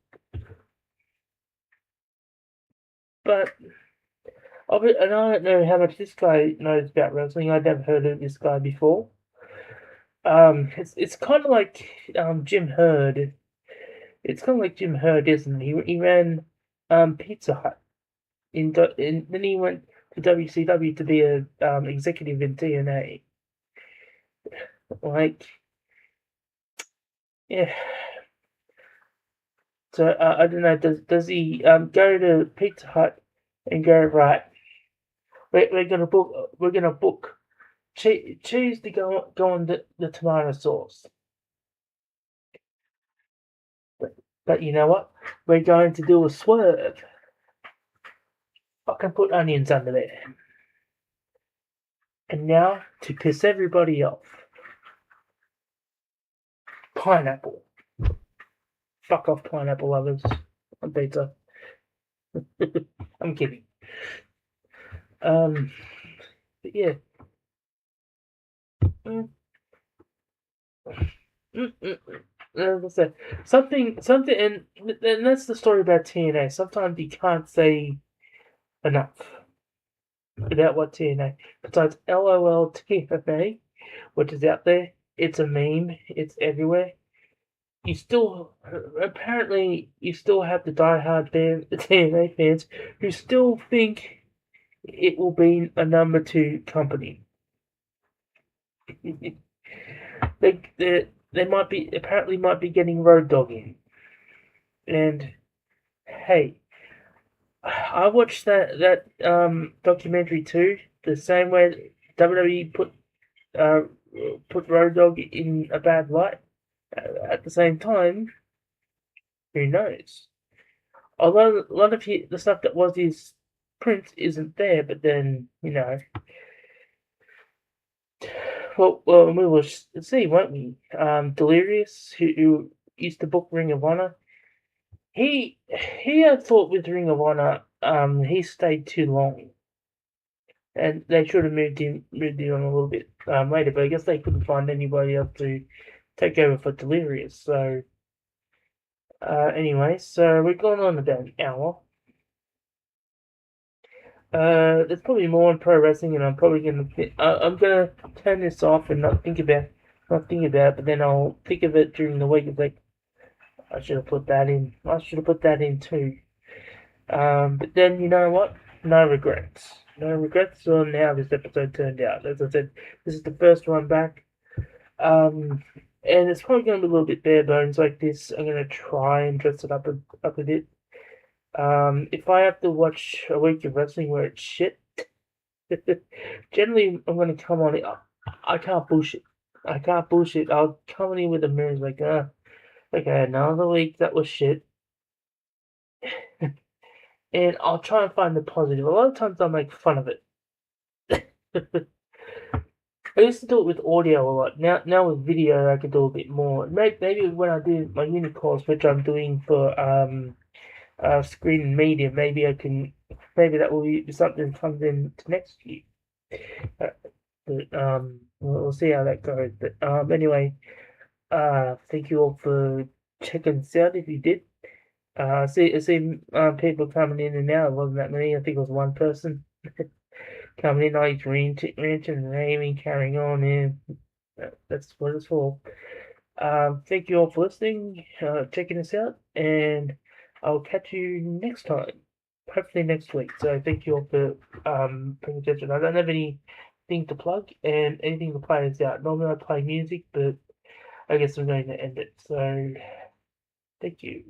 But and I don't know how much this guy knows about wrestling. I'd never heard of this guy before. It's kind of like Jim Herd. It's kind of like Jim Herd, isn't it? He ran Pizza Hut. Then he went to WCW to be a executive in TNA. Like, yeah. So I don't know. Does he go to Pizza Hut and go, right? We're gonna book cheese to go on the tomato sauce. But you know what? We're going to do a swerve. I can put onions under there. And now, to piss everybody off, pineapple. Fuck off, pineapple lovers on pizza. I'm kidding. But yeah. Mm, mm, mm, As I said, something, and that's the story about TNA. Sometimes you can't say enough about what TNA. Besides LOL TNA, which is out there, it's a meme. It's everywhere. You still, apparently, you still have the diehard TNA fans who still think it will be a number 2 company. they might be getting Road Dogg in, and hey, I watched that documentary too. The same way WWE uh, put Road Dogg in a bad light. At the same time, who knows? Although a lot of the stuff that was his print isn't there, but then well, we will see, won't we? Delirious, who used to book Ring of Honor, he had thought with Ring of Honor, he stayed too long, and they should have moved him on a little bit later. But I guess they couldn't find anybody else to take over for Delirious. So anyway, so we're going on about an hour. There's probably more on pro wrestling, and I'm gonna turn this off and not think about it, but then I'll think of it during the week. It's like I should have put that in. I should have put that in too. But then you know what? No regrets. No regrets on how this episode turned out. As I said, this is the first one back. And it's probably going to be a little bit bare bones like this. I'm going to try and dress it up a bit. If I have to watch a week of wrestling where it's shit, generally I'm going to come on it. I can't bullshit. I can't bullshit. I'll come in with a mirror like, okay, another week that was shit. And I'll try and find the positive. A lot of times I'll make fun of it. I used to do it with audio a lot. Now with video, I can do a bit more. Maybe when I do my uni course, which I'm doing for screen and media, maybe that will be something that comes in to next year. But we'll see how that goes. But anyway, thank you all for checking this out. If you did, I see people coming in and out. It wasn't that many. I think it was one person coming in. Like ranting and raving, carrying on. And that's what it's for. Thank you all for listening, checking us out, and I'll catch you next time. Hopefully next week. So thank you all for paying attention. I don't have anything to plug and anything to play us out. Normally I play music, but I guess I'm going to end it. So thank you.